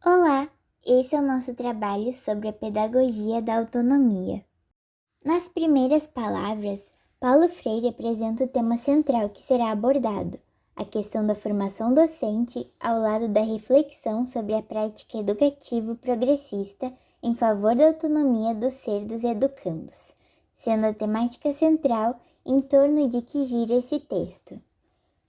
Olá, esse é o nosso trabalho sobre a pedagogia da autonomia. Nas primeiras palavras, Paulo Freire apresenta o tema central que será abordado, a questão da formação docente ao lado da reflexão sobre a prática educativo-progressista em favor da autonomia do ser dos educandos, sendo a temática central em torno de que gira esse texto.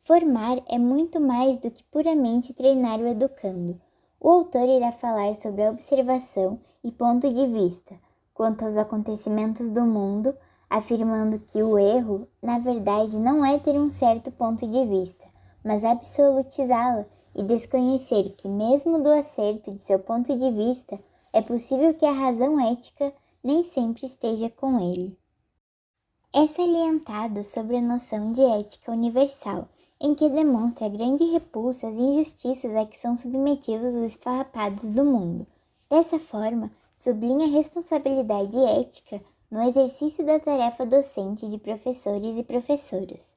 Formar é muito mais do que puramente treinar o educando. O autor irá falar sobre a observação e ponto de vista quanto aos acontecimentos do mundo, afirmando que o erro, na verdade, não é ter um certo ponto de vista, mas absolutizá-lo e desconhecer que, mesmo do acerto de seu ponto de vista, é possível que a razão ética nem sempre esteja com ele. É salientado sobre a noção de ética universal, em que demonstra a grande repulsa às injustiças a que são submetidos os esfarrapados do mundo. Dessa forma, sublinha a responsabilidade ética no exercício da tarefa docente de professores e professoras.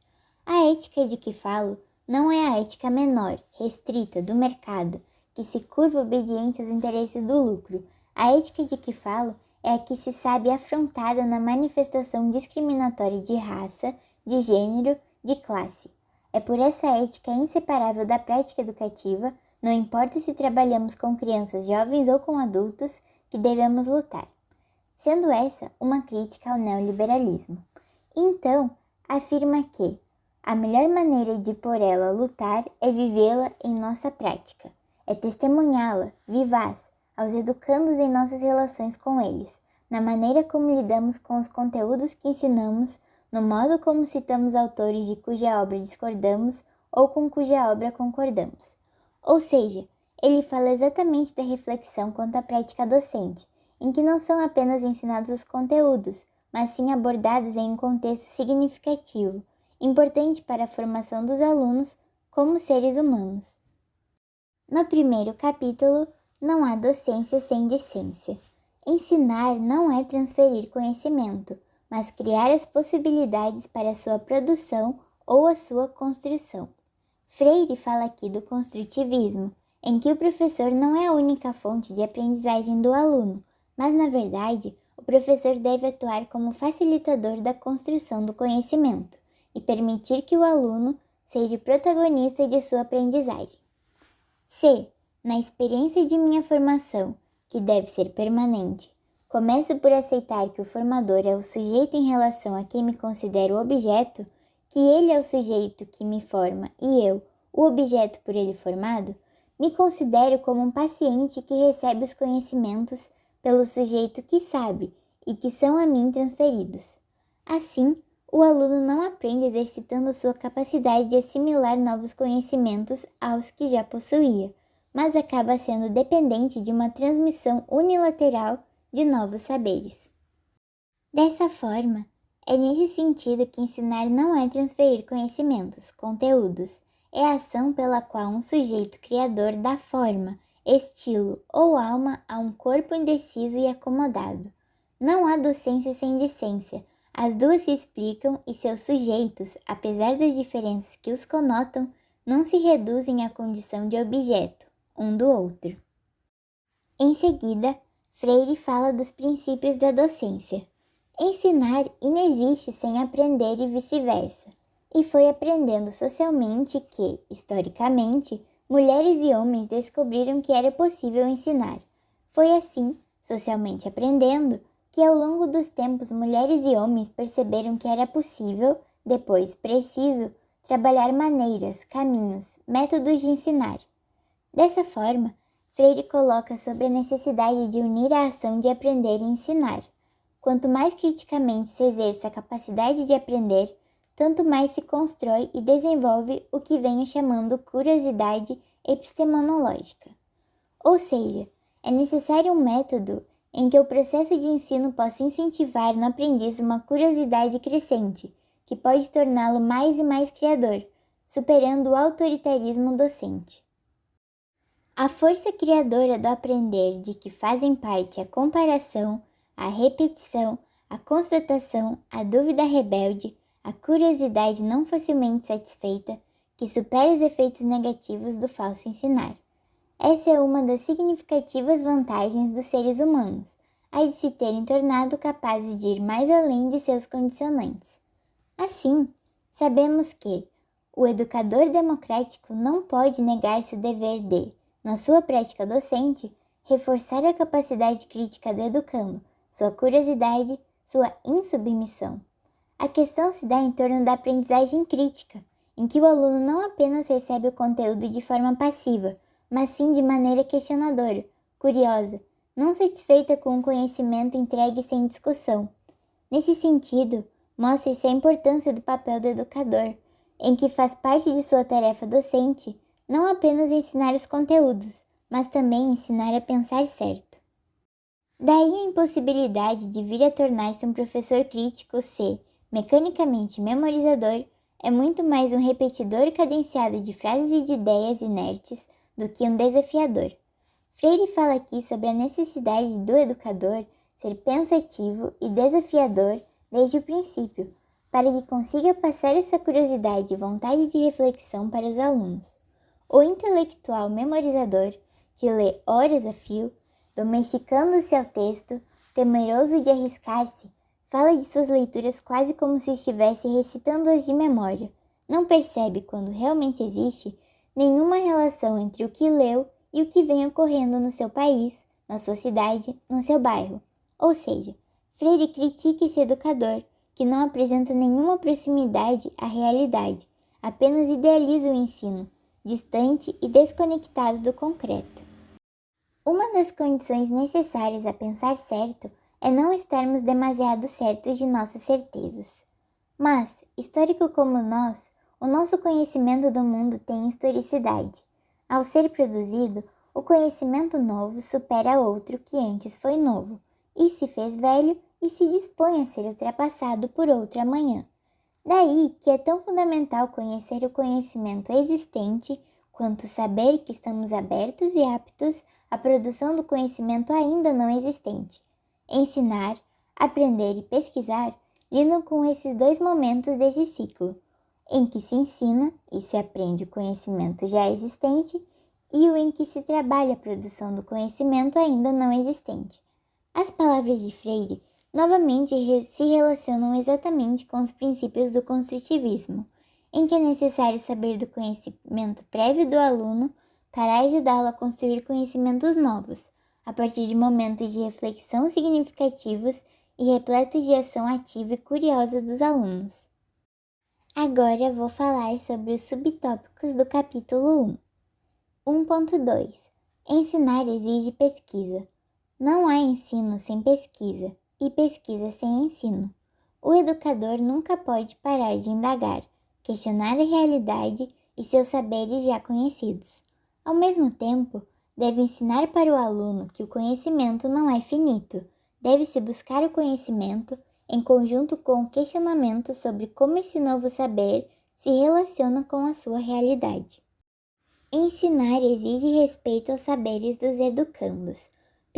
A ética de que falo não é a ética menor, restrita, do mercado, que se curva obediente aos interesses do lucro. A ética de que falo é a que se sabe afrontada na manifestação discriminatória de raça, de gênero, de classe. É por essa ética inseparável da prática educativa, não importa se trabalhamos com crianças, jovens ou com adultos, que devemos lutar. Sendo essa uma crítica ao neoliberalismo. Então, afirma que a melhor maneira de por ela lutar é vivê-la em nossa prática, é testemunhá-la, vivaz, aos educandos em nossas relações com eles, na maneira como lidamos com os conteúdos que ensinamos, no modo como citamos autores de cuja obra discordamos ou com cuja obra concordamos. Ou seja, ele fala exatamente da reflexão quanto à prática docente, em que não são apenas ensinados os conteúdos, mas sim abordados em um contexto significativo, importante para a formação dos alunos como seres humanos. No primeiro capítulo, não há docência sem discência. Ensinar não é transferir conhecimento, mas criar as possibilidades para a sua produção ou a sua construção. Freire fala aqui do construtivismo, em que o professor não é a única fonte de aprendizagem do aluno, mas, na verdade, o professor deve atuar como facilitador da construção do conhecimento e permitir que o aluno seja o protagonista de sua aprendizagem. Se, na experiência de minha formação, que deve ser permanente, começo por aceitar que o formador é o sujeito em relação a quem me considero objeto, que ele é o sujeito que me forma e eu, o objeto por ele formado, me considero como um paciente que recebe os conhecimentos pelo sujeito que sabe e que são a mim transferidos. Assim, o aluno não aprende exercitando sua capacidade de assimilar novos conhecimentos aos que já possuía, mas acaba sendo dependente de uma transmissão unilateral de novos saberes. Dessa forma, é nesse sentido que ensinar não é transferir conhecimentos, conteúdos, é a ação pela qual um sujeito criador dá forma, estilo ou alma a um corpo indeciso e acomodado. Não há docência sem discência, as duas se explicam e seus sujeitos, apesar das diferenças que os conotam, não se reduzem à condição de objeto, um do outro. Em seguida, Freire fala dos princípios da docência. Ensinar inexiste sem aprender e vice-versa. E foi aprendendo socialmente que, historicamente, mulheres e homens descobriram que era possível ensinar. Foi assim, socialmente aprendendo, que ao longo dos tempos mulheres e homens perceberam que era possível, depois preciso, trabalhar maneiras, caminhos, métodos de ensinar. Dessa forma, Freire coloca sobre a necessidade de unir a ação de aprender e ensinar. Quanto mais criticamente se exerce a capacidade de aprender, tanto mais se constrói e desenvolve o que venho chamando curiosidade epistemológica. Ou seja, é necessário um método em que o processo de ensino possa incentivar no aprendiz uma curiosidade crescente, que pode torná-lo mais e mais criador, superando o autoritarismo docente. A força criadora do aprender de que fazem parte a comparação, a repetição, a constatação, a dúvida rebelde, a curiosidade não facilmente satisfeita, que supera os efeitos negativos do falso ensinar. Essa é uma das significativas vantagens dos seres humanos, a de se terem tornado capazes de ir mais além de seus condicionantes. Assim, sabemos que o educador democrático não pode negar-se o dever de, na sua prática docente, reforçar a capacidade crítica do educando, sua curiosidade, sua insubmissão. A questão se dá em torno da aprendizagem crítica, em que o aluno não apenas recebe o conteúdo de forma passiva, mas sim de maneira questionadora, curiosa, não satisfeita com o conhecimento entregue sem discussão. Nesse sentido, mostra-se a importância do papel do educador, em que faz parte de sua tarefa docente não apenas ensinar os conteúdos, mas também ensinar a pensar certo. Daí a impossibilidade de vir a tornar-se um professor crítico se, mecanicamente memorizador, é muito mais um repetidor cadenciado de frases e de ideias inertes do que um desafiador. Freire fala aqui sobre a necessidade do educador ser pensativo e desafiador desde o princípio, para que consiga passar essa curiosidade e vontade de reflexão para os alunos. O intelectual memorizador, que lê horas a fio, domesticando-se ao texto, temeroso de arriscar-se, fala de suas leituras quase como se estivesse recitando-as de memória. Não percebe, quando realmente existe, nenhuma relação entre o que leu e o que vem ocorrendo no seu país, na sua cidade, no seu bairro. Ou seja, Freire critica esse educador, que não apresenta nenhuma proximidade à realidade, apenas idealiza o ensino, distante e desconectado do concreto. Uma das condições necessárias a pensar certo é não estarmos demasiado certos de nossas certezas. Mas, histórico como nós, o nosso conhecimento do mundo tem historicidade. Ao ser produzido, o conhecimento novo supera outro que antes foi novo, e se fez velho e se dispõe a ser ultrapassado por outro amanhã. Daí que é tão fundamental conhecer o conhecimento existente, quanto saber que estamos abertos e aptos à produção do conhecimento ainda não existente. Ensinar, aprender e pesquisar lidam com esses dois momentos desse ciclo, em que se ensina e se aprende o conhecimento já existente e o em que se trabalha a produção do conhecimento ainda não existente. As palavras de Freire novamente se relacionam exatamente com os princípios do construtivismo, em que é necessário saber do conhecimento prévio do aluno para ajudá-lo a construir conhecimentos novos, a partir de momentos de reflexão significativos e repletos de ação ativa e curiosa dos alunos. Agora vou falar sobre os subtópicos do capítulo 1. 1.2. Ensinar exige pesquisa. Não há ensino sem pesquisa, e pesquisa sem ensino. O educador nunca pode parar de indagar, questionar a realidade e seus saberes já conhecidos. Ao mesmo tempo, deve ensinar para o aluno que o conhecimento não é finito. Deve-se buscar o conhecimento em conjunto com o questionamento sobre como esse novo saber se relaciona com a sua realidade. Ensinar exige respeito aos saberes dos educandos.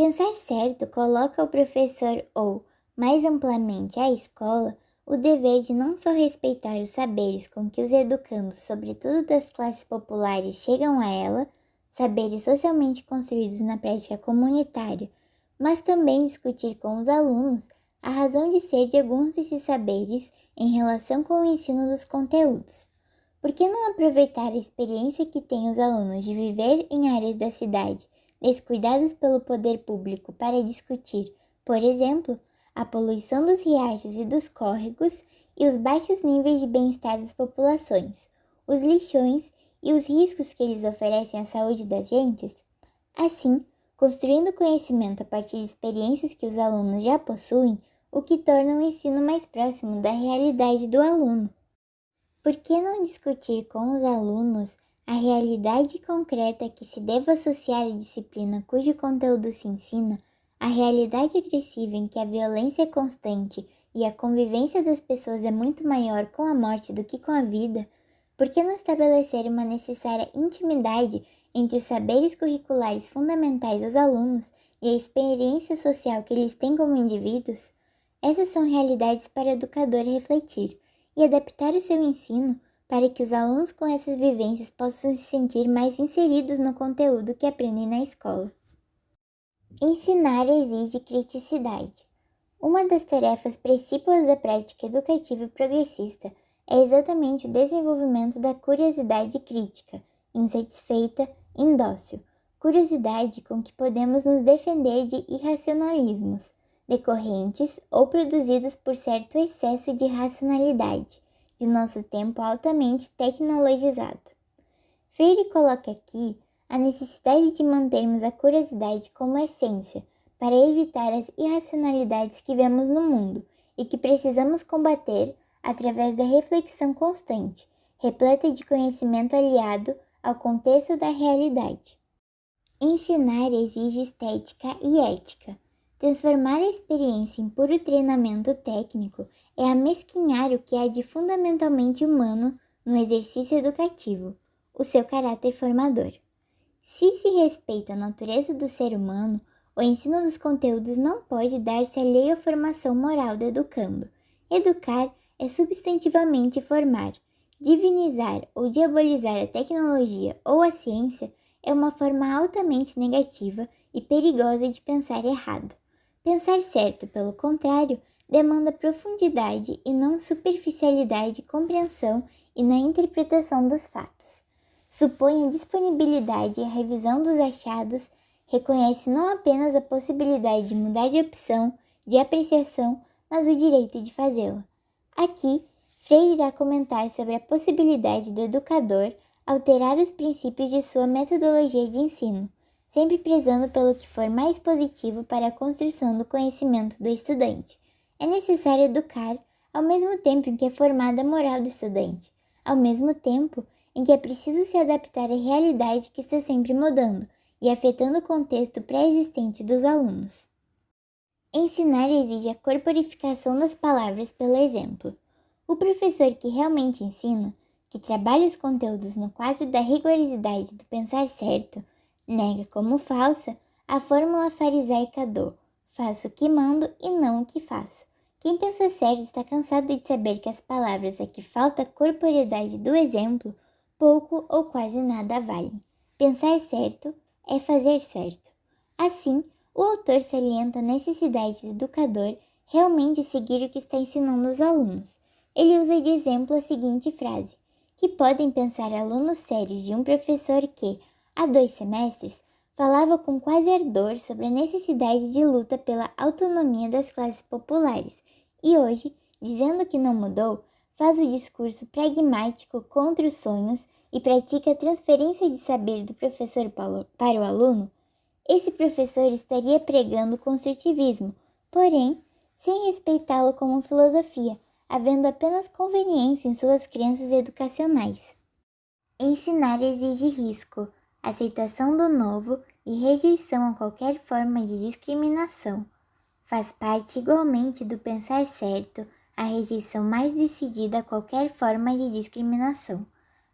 Pensar certo coloca ao professor ou, mais amplamente, à escola, o dever de não só respeitar os saberes com que os educandos, sobretudo das classes populares, chegam a ela, saberes socialmente construídos na prática comunitária, mas também discutir com os alunos a razão de ser de alguns desses saberes em relação com o ensino dos conteúdos. Por que não aproveitar a experiência que têm os alunos de viver em áreas da cidade descuidadas pelo poder público para discutir, por exemplo, a poluição dos riachos e dos córregos e os baixos níveis de bem-estar das populações, os lixões e os riscos que eles oferecem à saúde das gentes? Assim, construindo conhecimento a partir de experiências que os alunos já possuem, o que torna o ensino mais próximo da realidade do aluno. Por que não discutir com os alunos a realidade concreta que se deva associar à disciplina cujo conteúdo se ensina, a realidade agressiva em que a violência é constante e a convivência das pessoas é muito maior com a morte do que com a vida? Por que não estabelecer uma necessária intimidade entre os saberes curriculares fundamentais aos alunos e a experiência social que eles têm como indivíduos? Essas são realidades para o educador refletir e adaptar o seu ensino para que os alunos com essas vivências possam se sentir mais inseridos no conteúdo que aprendem na escola. Ensinar exige criticidade. Uma das tarefas principais da prática educativa progressista é exatamente o desenvolvimento da curiosidade crítica, insatisfeita, indócil, curiosidade com que podemos nos defender de irracionalismos, decorrentes ou produzidos por certo excesso de racionalidade, de nosso tempo altamente tecnologizado. Freire coloca aqui a necessidade de mantermos a curiosidade como essência para evitar as irracionalidades que vemos no mundo e que precisamos combater através da reflexão constante, repleta de conhecimento aliado ao contexto da realidade. Ensinar exige estética e ética. Transformar a experiência em puro treinamento técnico é amesquinhar o que há de fundamentalmente humano no exercício educativo, o seu caráter formador. Se se respeita a natureza do ser humano, o ensino dos conteúdos não pode dar-se alheio à formação moral do educando. Educar é substantivamente formar. Divinizar ou diabolizar a tecnologia ou a ciência é uma forma altamente negativa e perigosa de pensar errado. Pensar certo, pelo contrário, demanda profundidade e não superficialidade, compreensão e na interpretação dos fatos. Supõe a disponibilidade e a revisão dos achados, reconhece não apenas a possibilidade de mudar de opção, de apreciação, mas o direito de fazê-la. Aqui, Freire irá comentar sobre a possibilidade do educador alterar os princípios de sua metodologia de ensino, sempre prezando pelo que for mais positivo para a construção do conhecimento do estudante. É necessário educar ao mesmo tempo em que é formada a moral do estudante, ao mesmo tempo em que é preciso se adaptar à realidade que está sempre mudando e afetando o contexto pré-existente dos alunos. Ensinar exige a corporificação das palavras pelo exemplo. O professor que realmente ensina, que trabalha os conteúdos no quadro da rigorosidade do pensar certo, nega como falsa a fórmula farisaica do faço o que mando e não o que faço. Quem pensa certo está cansado de saber que as palavras a que falta a corporeidade do exemplo pouco ou quase nada valem. Pensar certo é fazer certo. Assim, o autor salienta a necessidade do educador realmente seguir o que está ensinando aos alunos. Ele usa de exemplo a seguinte frase, que podem pensar alunos sérios de um professor que, há 2 semestres, falava com quase ardor sobre a necessidade de luta pela autonomia das classes populares e hoje, dizendo que não mudou, faz o discurso pragmático contra os sonhos e pratica a transferência de saber do professor para o aluno. Esse professor estaria pregando o construtivismo, porém, sem respeitá-lo como filosofia, havendo apenas conveniência em suas crenças educacionais. Ensinar exige risco, aceitação do novo e rejeição a qualquer forma de discriminação. Faz parte igualmente do pensar certo a rejeição mais decidida a qualquer forma de discriminação.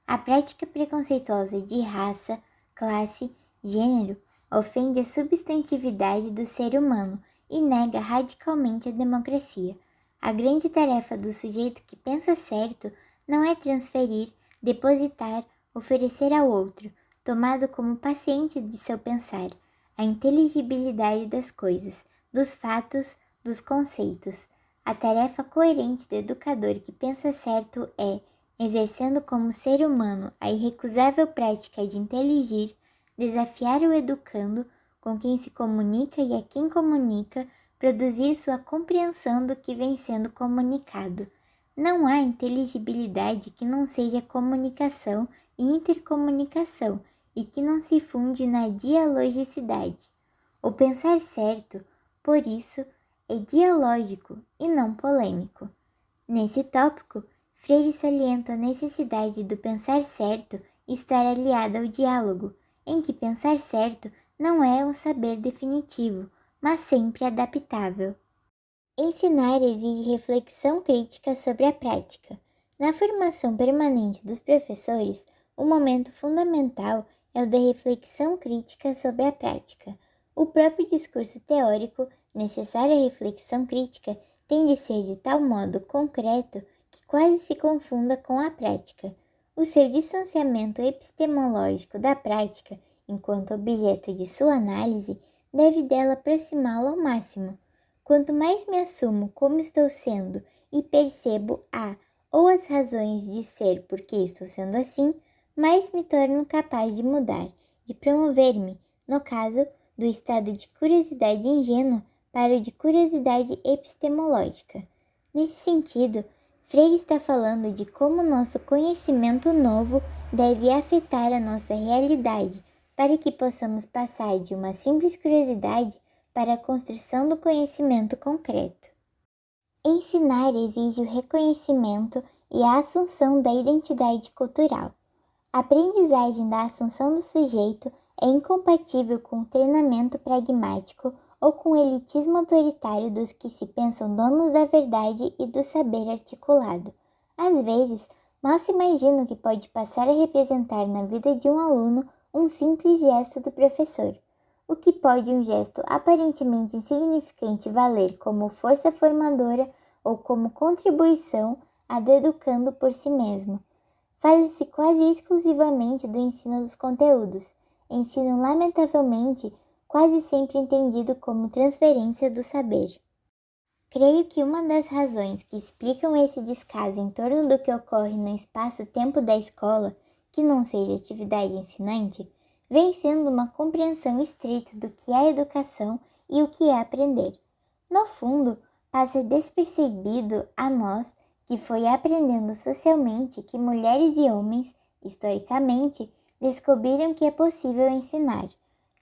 A prática preconceituosa de raça, classe, gênero ofende a substantividade do ser humano e nega radicalmente a democracia. A grande tarefa do sujeito que pensa certo não é transferir, depositar, oferecer ao outro, tomado como paciente de seu pensar, a inteligibilidade das coisas, dos fatos, dos conceitos. A tarefa coerente do educador que pensa certo é, exercendo como ser humano a irrecusável prática de inteligir, desafiar o educando com quem se comunica e a quem comunica, produzir sua compreensão do que vem sendo comunicado. Não há inteligibilidade que não seja comunicação e intercomunicação e que não se funde na dialogicidade. O pensar certo, por isso, é dialógico e não polêmico. Nesse tópico, Freire salienta a necessidade do pensar certo estar aliado ao diálogo, em que pensar certo não é um saber definitivo, mas sempre adaptável. Ensinar exige reflexão crítica sobre a prática. Na formação permanente dos professores, o momento fundamental é o da reflexão crítica sobre a prática. O próprio discurso teórico, necessário à reflexão crítica, tem de ser de tal modo concreto que quase se confunda com a prática. O seu distanciamento epistemológico da prática, enquanto objeto de sua análise, deve dela aproximá-lo ao máximo. Quanto mais me assumo como estou sendo e percebo a ou as razões de ser por que estou sendo assim, mais me torno capaz de mudar, de promover-me, no caso, do estado de curiosidade ingênua para o de curiosidade epistemológica. Nesse sentido, Freire está falando de como nosso conhecimento novo deve afetar a nossa realidade, para que possamos passar de uma simples curiosidade para a construção do conhecimento concreto. Ensinar exige o reconhecimento e a assunção da identidade cultural. A aprendizagem da assunção do sujeito é incompatível com o treinamento pragmático ou com o elitismo autoritário dos que se pensam donos da verdade e do saber articulado. Às vezes, mal se imagina o que pode passar a representar na vida de um aluno um simples gesto do professor. O que pode um gesto aparentemente insignificante valer como força formadora ou como contribuição à do educando por si mesmo. Fala-se quase exclusivamente do ensino dos conteúdos, ensino lamentavelmente quase sempre entendido como transferência do saber. Creio que uma das razões que explicam esse descaso em torno do que ocorre no espaço-tempo da escola, que não seja atividade ensinante, vem sendo uma compreensão estrita do que é educação e o que é aprender. No fundo, passa despercebido a nós que foi aprendendo socialmente que mulheres e homens, historicamente, descobriram que é possível ensinar.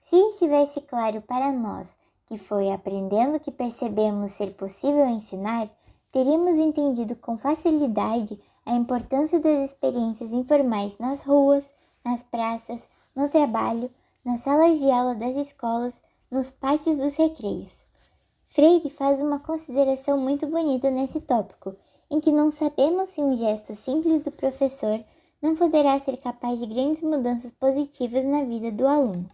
Se estivesse claro para nós que foi aprendendo que percebemos ser possível ensinar, teríamos entendido com facilidade a importância das experiências informais nas ruas, nas praças, no trabalho, nas salas de aula das escolas, nos pátios dos recreios. Freire faz uma consideração muito bonita nesse tópico, em que não sabemos se um gesto simples do professor não poderá ser capaz de grandes mudanças positivas na vida do aluno.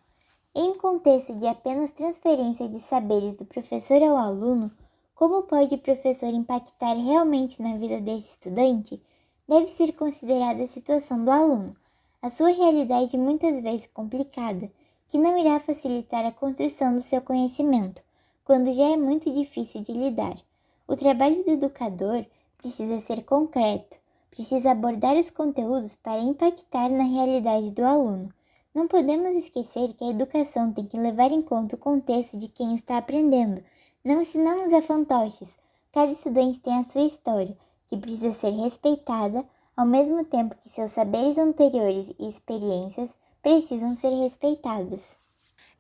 Em um contexto de apenas transferência de saberes do professor ao aluno, como pode o professor impactar realmente na vida desse estudante? Deve ser considerada a situação do aluno, a sua realidade muitas vezes complicada, que não irá facilitar a construção do seu conhecimento, quando já é muito difícil de lidar. O trabalho do educador precisa ser concreto, precisa abordar os conteúdos para impactar na realidade do aluno. Não podemos esquecer que a educação tem que levar em conta o contexto de quem está aprendendo. Não ensinamos a fantoches. Cada estudante tem a sua história, que precisa ser respeitada, ao mesmo tempo que seus saberes anteriores e experiências precisam ser respeitados.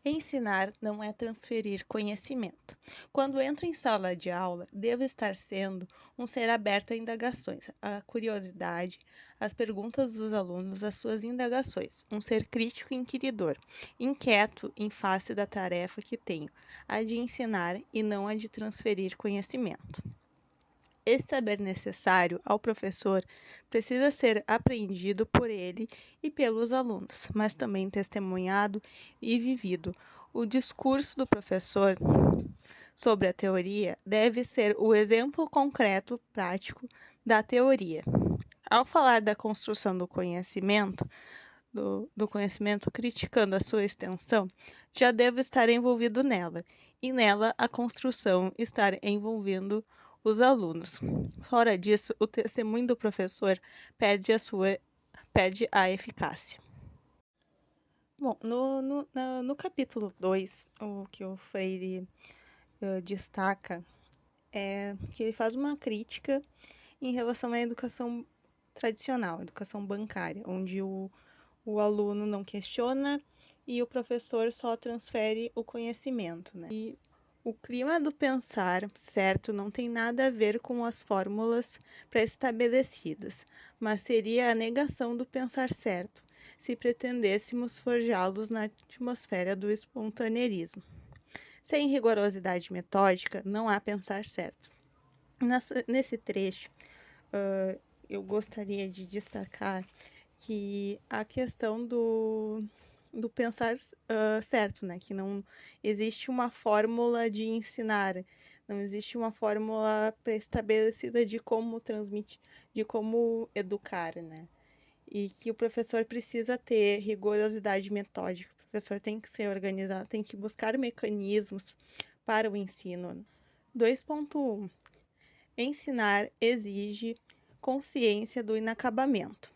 Ensinar não é transferir conhecimento. Quando entro em sala de aula, devo estar sendo um ser aberto a indagações, a curiosidade, as perguntas dos alunos, as suas indagações, um ser crítico e inquiridor, inquieto em face da tarefa que tenho, a de ensinar e não a de transferir conhecimento. Esse saber necessário ao professor precisa ser aprendido por ele e pelos alunos, mas também testemunhado e vivido. O discurso do professor sobre a teoria deve ser o exemplo concreto, prático da teoria. Ao falar da construção do conhecimento criticando a sua extensão, já deve estar envolvido nela, e nela a construção estar envolvendo os alunos. Fora disso, o testemunho do professor perde a eficácia. Bom, no capítulo 2, o que o Freire destaca é que ele faz uma crítica em relação à educação tradicional, educação bancária, onde o aluno não questiona e o professor só transfere o conhecimento, né? E o clima do pensar certo não tem nada a ver com as fórmulas pré-estabelecidas, mas seria a negação do pensar certo, se pretendêssemos forjá-los na atmosfera do espontaneismo. Sem rigorosidade metódica, não há pensar certo. Nesse trecho, eu gostaria de destacar que a questão do pensar certo, né? Que não existe uma fórmula de ensinar, não existe uma fórmula pré-estabelecida de como transmitir, de como educar, né? e que o professor precisa ter rigorosidade metódica, o professor tem que ser organizado, tem que buscar mecanismos para o ensino. 2.1. Ensinar exige consciência do inacabamento.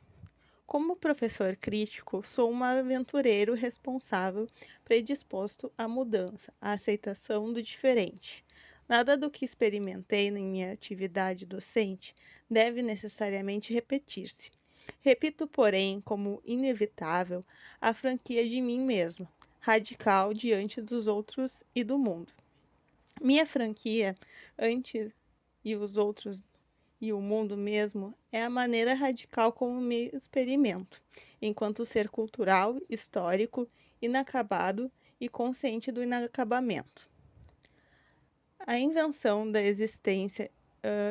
Como professor crítico, sou um aventureiro responsável, predisposto à mudança, à aceitação do diferente. Nada do que experimentei em minha atividade docente deve necessariamente repetir-se. Repito, porém, como inevitável, a franquia de mim mesmo, radical diante dos outros e do mundo. Minha franquia, antes e os outros e o mundo mesmo, é a maneira radical como me experimento, enquanto ser cultural, histórico, inacabado e consciente do inacabamento. A invenção da existência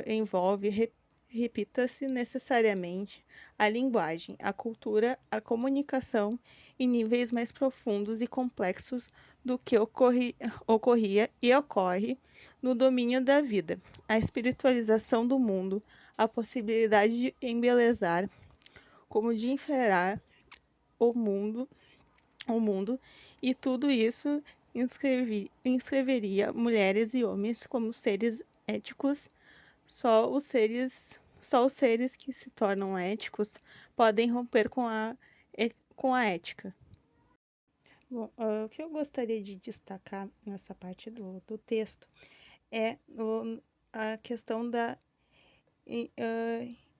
envolve, repita-se necessariamente, a linguagem, a cultura, a comunicação em níveis mais profundos e complexos do que ocorria e ocorre no domínio da vida, a espiritualização do mundo, a possibilidade de embelezar, como de enferar o mundo, o mundo, e tudo isso inscreveria mulheres e homens como seres éticos. Só os seres que se tornam éticos podem romper com a ética. Bom, o que eu gostaria de destacar nessa parte do texto é a questão da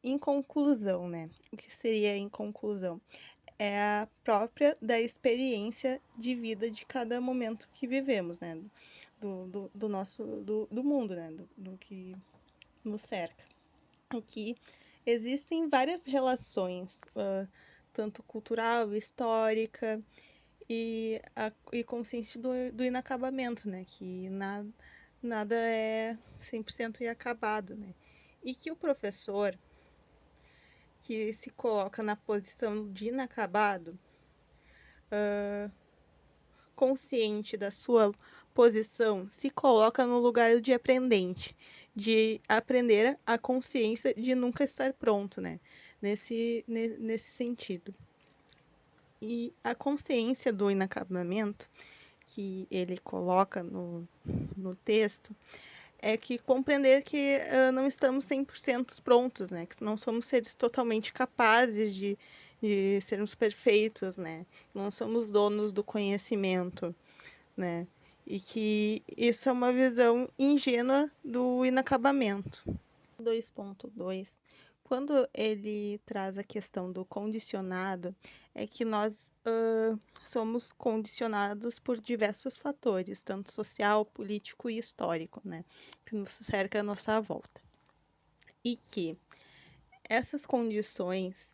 inconclusão, né? O que seria a inconclusão? É a própria da experiência de vida de cada momento que vivemos, né? Do nosso do mundo, né? Do que nos cerca. Aqui existem várias relações, tanto cultural, histórica e consciente do inacabamento, né? Que nada é 100% inacabado, né? E que o professor que se coloca na posição de inacabado, consciente da sua posição, se coloca no lugar de aprendente, de aprender a consciência de nunca estar pronto, né? Nesse sentido. E a consciência do inacabamento que ele coloca no texto é que compreender que não estamos 100% prontos, né? Que não somos seres totalmente capazes de sermos perfeitos, né? Não somos donos do conhecimento, né? E que isso é uma visão ingênua do inacabamento. 2.2, quando ele traz a questão do condicionado, é que nós somos condicionados por diversos fatores, tanto social, político e histórico, né, que nos cerca à nossa volta. E que essas condições,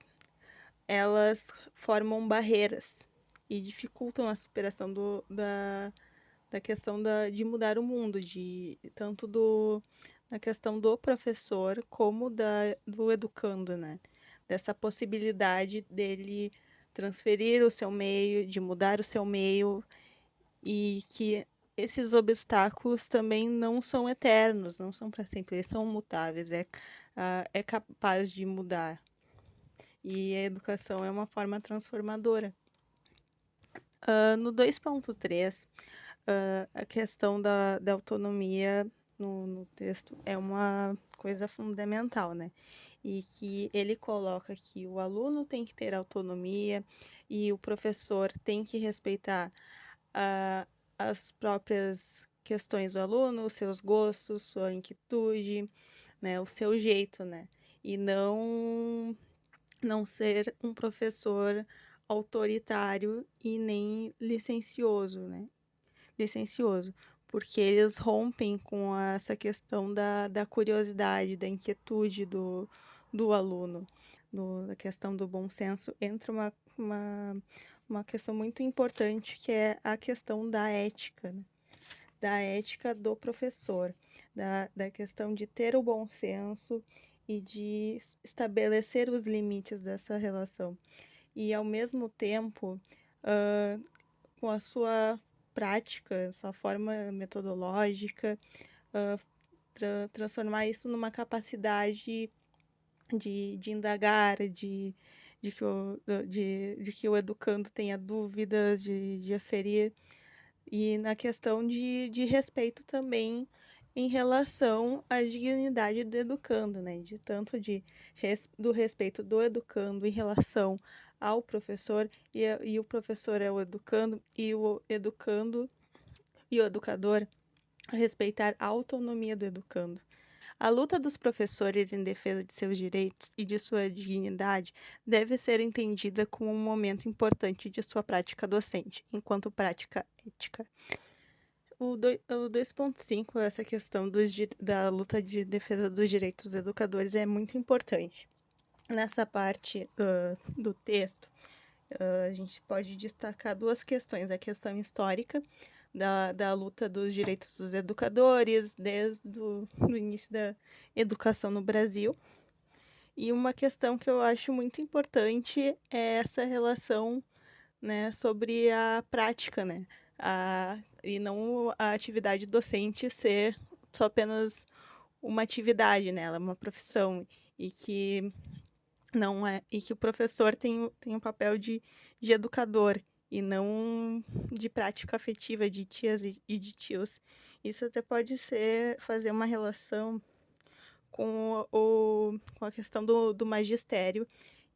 elas formam barreiras e dificultam a superação da questão de mudar o mundo, tanto na questão do professor como do educando, né? Dessa possibilidade dele transferir o seu meio, de mudar o seu meio, e que esses obstáculos também não são eternos, não são para sempre, eles são mutáveis, é capaz de mudar. E a educação é uma forma transformadora. No 2.3, a questão da autonomia no texto é uma coisa fundamental, né? E que ele coloca que o aluno tem que ter autonomia e o professor tem que respeitar uh, as próprias questões do aluno, os seus gostos, sua inquietude, né? O seu jeito, né? E não ser um professor autoritário e nem licencioso, né? Licencioso, porque eles rompem com essa questão da curiosidade, da inquietude do aluno, da questão do bom senso. Entra uma questão muito importante, que é a questão da ética, né? Da ética do professor, da questão de ter o bom senso e de estabelecer os limites dessa relação. E, ao mesmo tempo, com a sua prática, sua forma metodológica, transformar isso numa capacidade de indagar, de que o educando tenha dúvidas, de aferir, e na questão de respeito também em relação à dignidade do educando, né? De tanto do respeito do educando em relação ao professor, e o professor é o educando, e o educando e o educador respeitar a autonomia do educando. A luta dos professores em defesa de seus direitos e de sua dignidade deve ser entendida como um momento importante de sua prática docente, enquanto prática ética. O 2.5, essa questão da luta de defesa dos direitos dos educadores, é muito importante. Nessa parte do texto, a gente pode destacar duas questões: a questão histórica da luta dos direitos dos educadores, desde o início da educação no Brasil. E uma questão que eu acho muito importante é essa relação, né, sobre a prática, né, e não a atividade docente ser só apenas uma atividade, né, ela é uma profissão, e que não é, e que o professor tem um papel de educador e não de prática afetiva de tias e de tios. Isso até pode fazer uma relação com a questão do magistério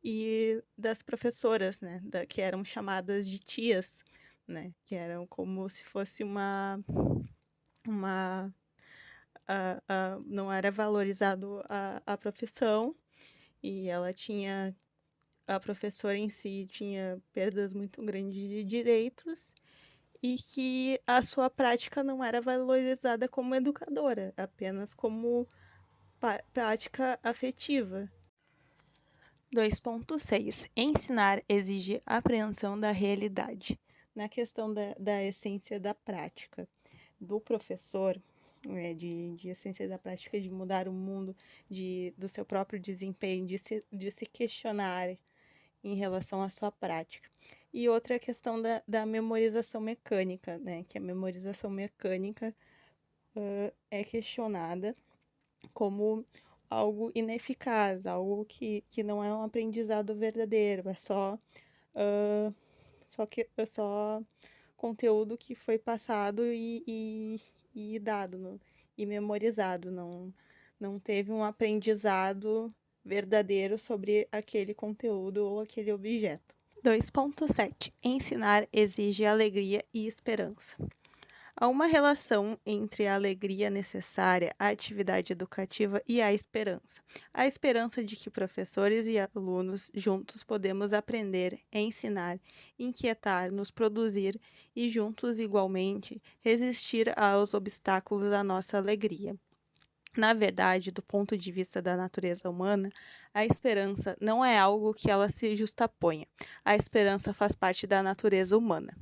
e das professoras, né, que eram chamadas de tias, né, que eram como se fosse uma não era valorizado a profissão, e a professora em si tinha perdas muito grandes de direitos, e que a sua prática não era valorizada como educadora, apenas como prática afetiva. 2.6. Ensinar exige apreensão da realidade. Na questão da essência da prática do professor, de essência da prática de mudar o mundo, do seu próprio desempenho, de se questionar em relação à sua prática. E outra é a questão da memorização mecânica, né? Que a memorização mecânica é questionada como algo ineficaz, algo que não é um aprendizado verdadeiro, é só conteúdo que foi passado e dado, e memorizado, não teve um aprendizado verdadeiro sobre aquele conteúdo ou aquele objeto. 2.7. Ensinar exige alegria e esperança. Há uma relação entre a alegria necessária à atividade educativa e a esperança. A esperança de que professores e alunos juntos podemos aprender, ensinar, inquietar, nos produzir e juntos igualmente resistir aos obstáculos da nossa alegria. Na verdade, do ponto de vista da natureza humana, a esperança não é algo que ela se justaponha. A esperança faz parte da natureza humana.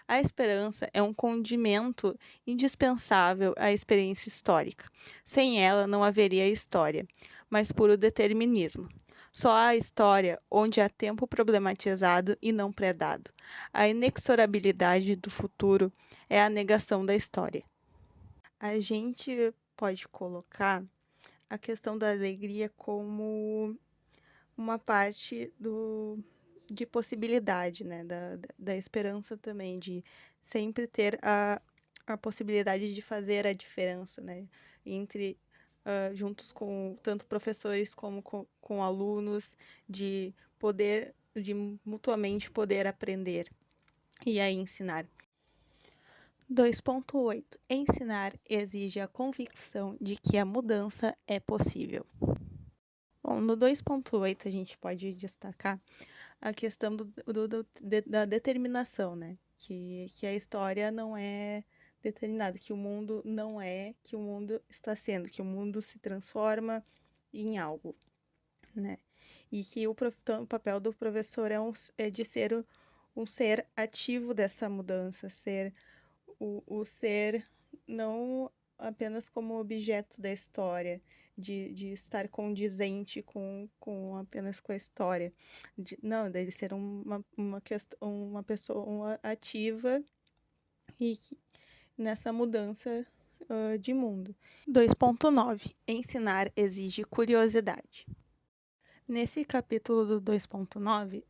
A esperança é um condimento indispensável à experiência histórica. Sem ela não haveria história, mas puro determinismo. Só há história onde há tempo problematizado e não predado. A inexorabilidade do futuro é a negação da história. A gente pode colocar a questão da alegria como uma parte de possibilidade, né? Da esperança também, de sempre ter a possibilidade de fazer a diferença, né? Entre, juntos com tanto professores como com alunos, de mutuamente poder aprender e aí ensinar. 2.8. Ensinar exige a convicção de que a mudança é possível. Bom, no 2.8 a gente pode destacar a questão da determinação, né? Que a história não é determinada, que o mundo não é, que o mundo está sendo, que o mundo se transforma em algo, né? E que o papel do professor é de ser um ser ativo dessa mudança, ser o ser não apenas como objeto da história, de estar condizente apenas com a história. Não, dele ser uma pessoa ativa e nessa mudança de mundo. 2.9. Ensinar exige curiosidade. Nesse capítulo do 2.9,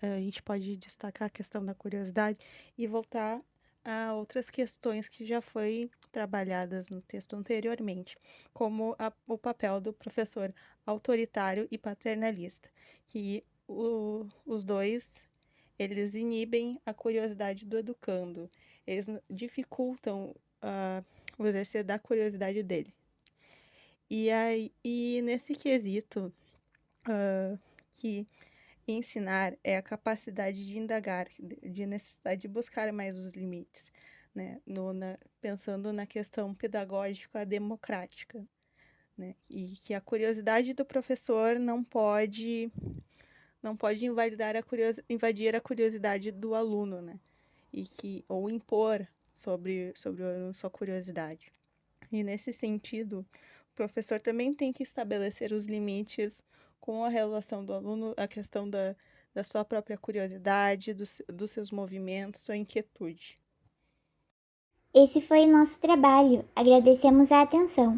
a gente pode destacar a questão da curiosidade e voltar a outras questões que já foi trabalhadas no texto anteriormente, como o papel do professor autoritário e paternalista, que os dois eles inibem a curiosidade do educando, eles dificultam o exercício da curiosidade dele. E nesse quesito, que ensinar é a capacidade de indagar, de necessidade de buscar mais os limites, né? Pensando na questão pedagógica democrática, né? E que a curiosidade do professor não pode invadir a curiosidade do aluno, né? Ou impor sobre o aluno sua curiosidade. E nesse sentido, o professor também tem que estabelecer os limites com a relação do aluno, a questão da sua própria curiosidade, dos seus movimentos, sua inquietude. Esse foi o nosso trabalho. Agradecemos a atenção.